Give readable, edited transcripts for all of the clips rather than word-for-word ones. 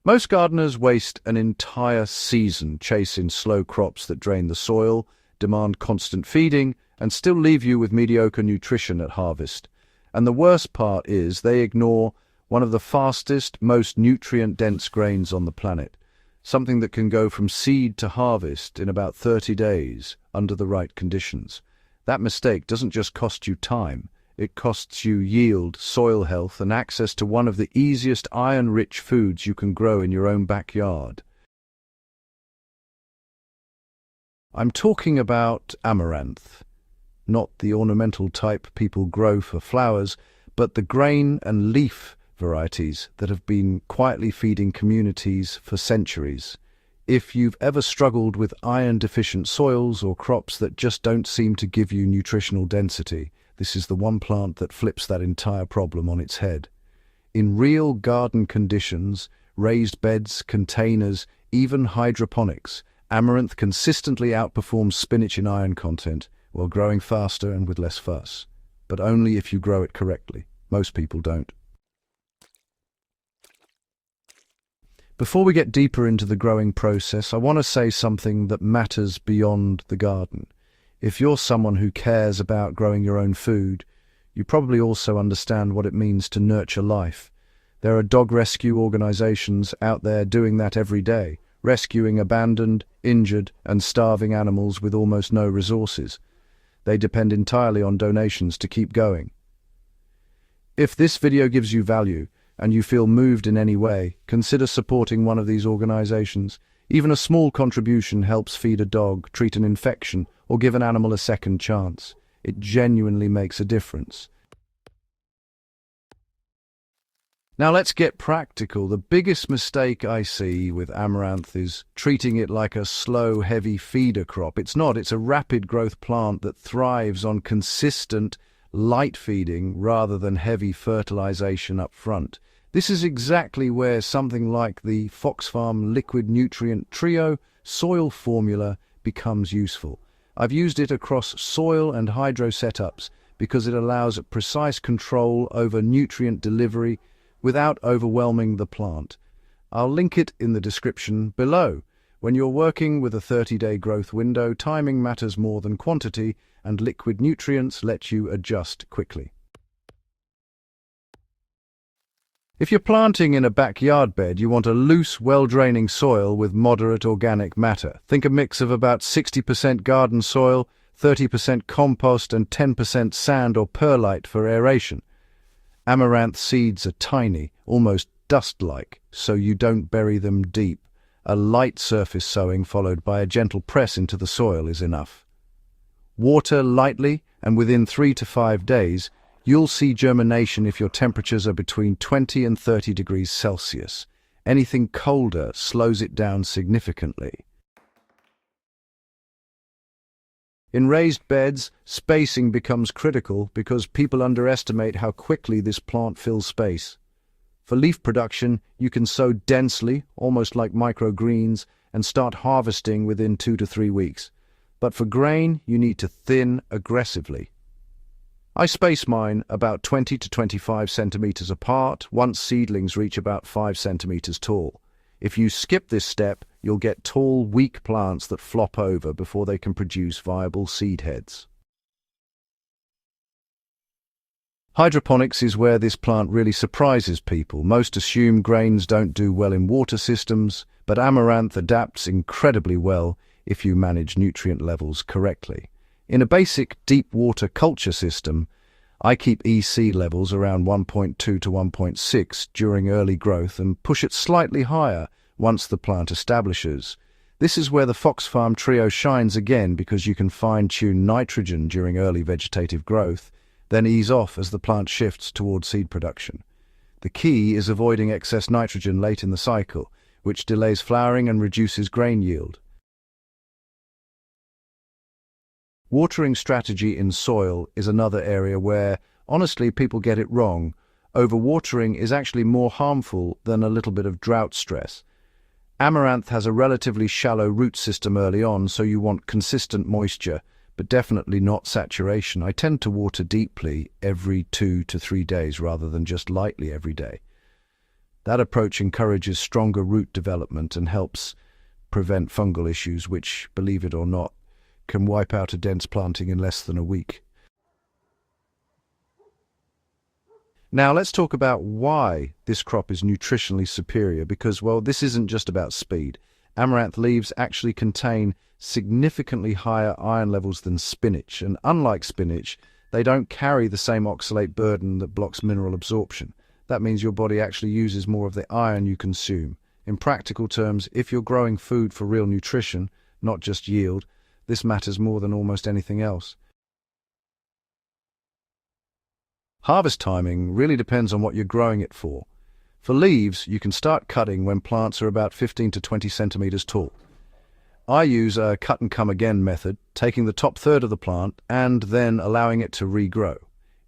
Most gardeners waste an entire season chasing slow crops that drain the soil, demand constant feeding, and still leave you with mediocre nutrition at harvest. And the worst part is they ignore one of the fastest, most nutrient-dense grains on the planet, something that can go from seed to harvest in about 30 days under the right conditions. That mistake doesn't just cost you time, it costs you yield, soil health, and access to one of the easiest iron-rich foods you can grow in your own backyard. I'm talking about amaranth, not the ornamental type people grow for flowers, but the grain and leaf varieties that have been quietly feeding communities for centuries. If you've ever struggled with iron-deficient soils or crops that just don't seem to give you nutritional density, this is the one plant that flips that entire problem on its head. In real garden conditions, raised beds, containers, even hydroponics, amaranth consistently outperforms spinach in iron content while growing faster and with less fuss. But only if you grow it correctly. Most people don't. Before we get deeper into the growing process, I want to say something that matters beyond the garden. If you're someone who cares about growing your own food, you probably also understand what it means to nurture life. There are dog rescue organizations out there doing that every day, rescuing abandoned, injured, and starving animals with almost no resources. They depend entirely on donations to keep going. If this video gives you value, and you feel moved in any way, consider supporting one of these organizations. Even a small contribution helps feed a dog, treat an infection, or give an animal a second chance. It genuinely makes a difference. Now let's get practical. The biggest mistake I see with amaranth is treating it like a slow, heavy feeder crop. It's not. It's a rapid growth plant that thrives on consistent, light feeding rather than heavy fertilization up front. This is exactly where something like the Fox Farm Liquid Nutrient Trio soil formula becomes useful. I've used it across soil and hydro setups because it allows precise control over nutrient delivery without overwhelming the plant. I'll link it in the description below. When you're working with a 30-day growth window, timing matters more than quantity, and liquid nutrients let you adjust quickly. If you're planting in a backyard bed, you want a loose, well-draining soil with moderate organic matter. Think a mix of about 60% garden soil, 30% compost, and 10% sand or perlite for aeration. Amaranth seeds are tiny, almost dust-like, so you don't bury them deep. A light surface sowing followed by a gentle press into the soil is enough. Water lightly, and within 3 to 5 days, you'll see germination if your temperatures are between 20 and 30 degrees Celsius. Anything colder slows it down significantly. In raised beds, spacing becomes critical because people underestimate how quickly this plant fills space. For leaf production, you can sow densely, almost like microgreens, and start harvesting within 2 to 3 weeks. But for grain, you need to thin aggressively. I space mine about 20 to 25 centimeters apart once seedlings reach about 5 centimeters tall. If you skip this step, you'll get tall, weak plants that flop over before they can produce viable seed heads. Hydroponics is where this plant really surprises people. Most assume grains don't do well in water systems, but amaranth adapts incredibly well if you manage nutrient levels correctly. In a basic deep water culture system, I keep EC levels around 1.2 to 1.6 during early growth and push it slightly higher once the plant establishes. This is where the Fox Farm Trio shines again because you can fine-tune nitrogen during early vegetative growth, then ease off as the plant shifts towards seed production. The key is avoiding excess nitrogen late in the cycle, which delays flowering and reduces grain yield. Watering strategy in soil is another area where, honestly, people get it wrong. Overwatering is actually more harmful than a little bit of drought stress. Amaranth has a relatively shallow root system early on, so you want consistent moisture, but definitely not saturation. I tend to water deeply every 2 to 3 days rather than just lightly every day. That approach encourages stronger root development and helps prevent fungal issues, which, believe it or not, can wipe out a dense planting in less than a week. Now let's talk about why this crop is nutritionally superior, because, well, this isn't just about speed. Amaranth leaves actually contain significantly higher iron levels than spinach, and unlike spinach, they don't carry the same oxalate burden that blocks mineral absorption. That means your body actually uses more of the iron you consume. In practical terms, if you're growing food for real nutrition, not just yield, this matters more than almost anything else. Harvest timing really depends on what you're growing it for. For leaves, you can start cutting when plants are about 15 to 20 centimeters tall. I use a cut and come again method, taking the top third of the plant and then allowing it to regrow.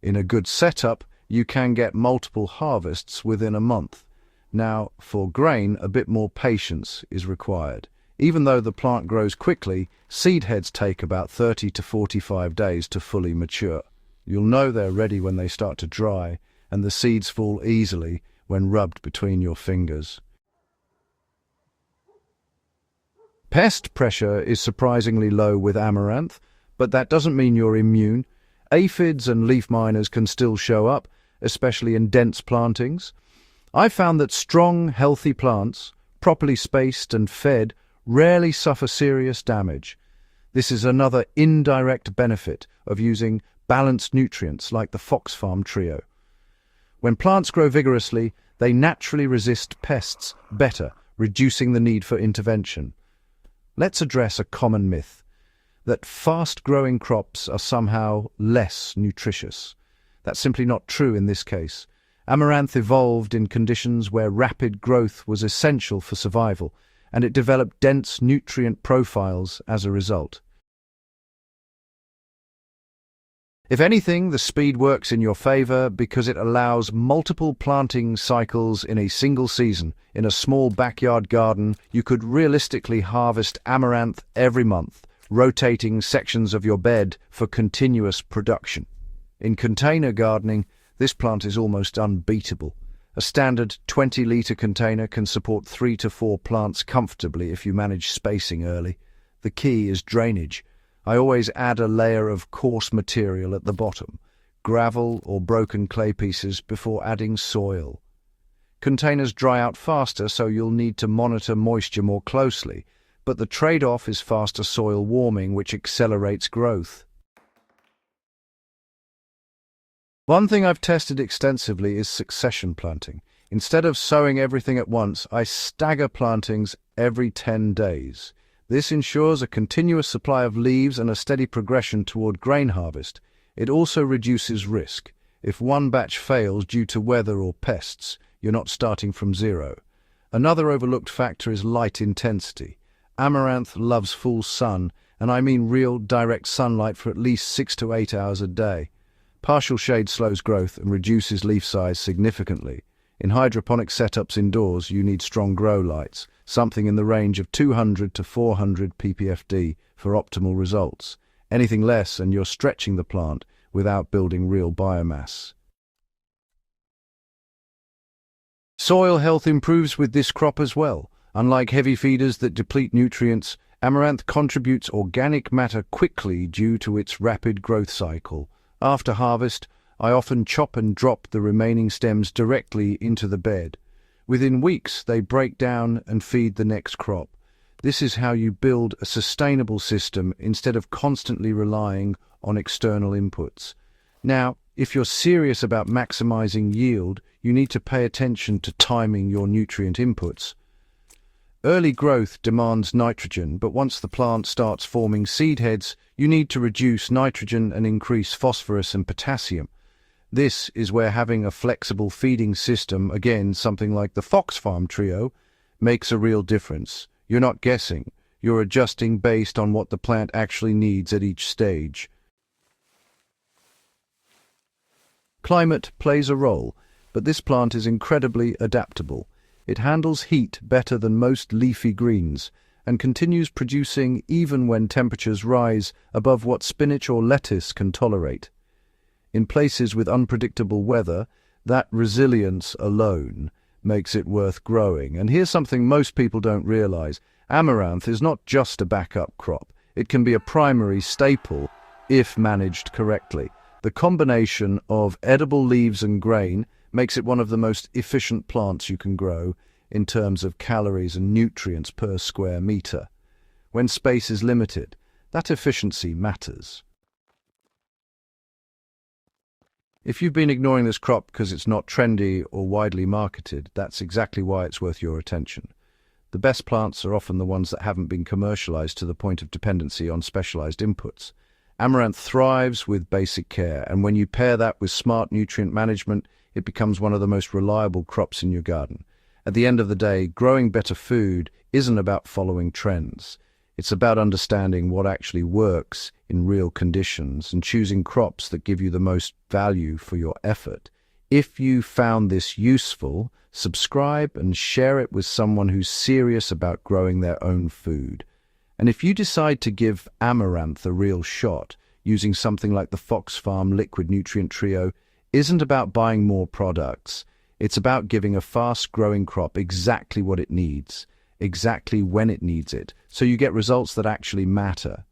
In a good setup, you can get multiple harvests within a month. Now, for grain, a bit more patience is required. Even though the plant grows quickly, seed heads take about 30 to 45 days to fully mature. You'll know they're ready when they start to dry, and the seeds fall easily when rubbed between your fingers. Pest pressure is surprisingly low with amaranth, but that doesn't mean you're immune. Aphids and leaf miners can still show up, especially in dense plantings. I've found that strong, healthy plants, properly spaced and fed, rarely suffer serious damage. This is another indirect benefit of using balanced nutrients like the Fox Farm trio. When plants grow vigorously, they naturally resist pests better, reducing the need for intervention. Let's address a common myth, that fast-growing crops are somehow less nutritious. That's simply not true in this case. Amaranth evolved in conditions where rapid growth was essential for survival, and it developed dense nutrient profiles as a result. If anything, the speed works in your favor because it allows multiple planting cycles in a single season. In a small backyard garden, you could realistically harvest amaranth every month, rotating sections of your bed for continuous production. In container gardening, this plant is almost unbeatable. A standard 20-litre container can support 3 to 4 plants comfortably if you manage spacing early. The key is drainage. I always add a layer of coarse material at the bottom, gravel or broken clay pieces, before adding soil. Containers dry out faster, so you'll need to monitor moisture more closely, but the trade-off is faster soil warming, which accelerates growth. One thing I've tested extensively is succession planting. Instead of sowing everything at once, I stagger plantings every 10 days. This ensures a continuous supply of leaves and a steady progression toward grain harvest. It also reduces risk. If one batch fails due to weather or pests, you're not starting from zero. Another overlooked factor is light intensity. Amaranth loves full sun, and I mean real direct sunlight, for at least 6 to 8 hours a day. Partial shade slows growth and reduces leaf size significantly. In hydroponic setups indoors, you need strong grow lights, something in the range of 200 to 400 ppfd for optimal results. Anything less and you're stretching the plant without building real biomass. Soil health improves with this crop as well. Unlike heavy feeders that deplete nutrients, amaranth contributes organic matter quickly due to its rapid growth cycle. After harvest, I often chop and drop the remaining stems directly into the bed. Within weeks, they break down and feed the next crop. This is how you build a sustainable system instead of constantly relying on external inputs. Now, if you're serious about maximizing yield, you need to pay attention to timing your nutrient inputs. Early growth demands nitrogen, but once the plant starts forming seed heads, you need to reduce nitrogen and increase phosphorus and potassium. This is where having a flexible feeding system, again something like the Fox Farm trio, makes a real difference. You're not guessing, you're adjusting based on what the plant actually needs at each stage. Climate plays a role, but this plant is incredibly adaptable. It handles heat better than most leafy greens and continues producing even when temperatures rise above what spinach or lettuce can tolerate. In places with unpredictable weather, that resilience alone makes it worth growing. And here's something most people don't realize. Amaranth is not just a backup crop. It can be a primary staple if managed correctly. The combination of edible leaves and grain makes it one of the most efficient plants you can grow in terms of calories and nutrients per square meter. When space is limited, that efficiency matters. If you've been ignoring this crop because it's not trendy or widely marketed, that's exactly why it's worth your attention. The best plants are often the ones that haven't been commercialized to the point of dependency on specialized inputs. Amaranth thrives with basic care, and when you pair that with smart nutrient management, it becomes one of the most reliable crops in your garden. At the end of the day, growing better food isn't about following trends. It's about understanding what actually works in real conditions and choosing crops that give you the most value for your effort. If you found this useful, subscribe and share it with someone who's serious about growing their own food. And if you decide to give amaranth a real shot, using something like the Fox Farm Liquid Nutrient Trio isn't about buying more products. It's about giving a fast-growing crop exactly what it needs, exactly when it needs it, so you get results that actually matter.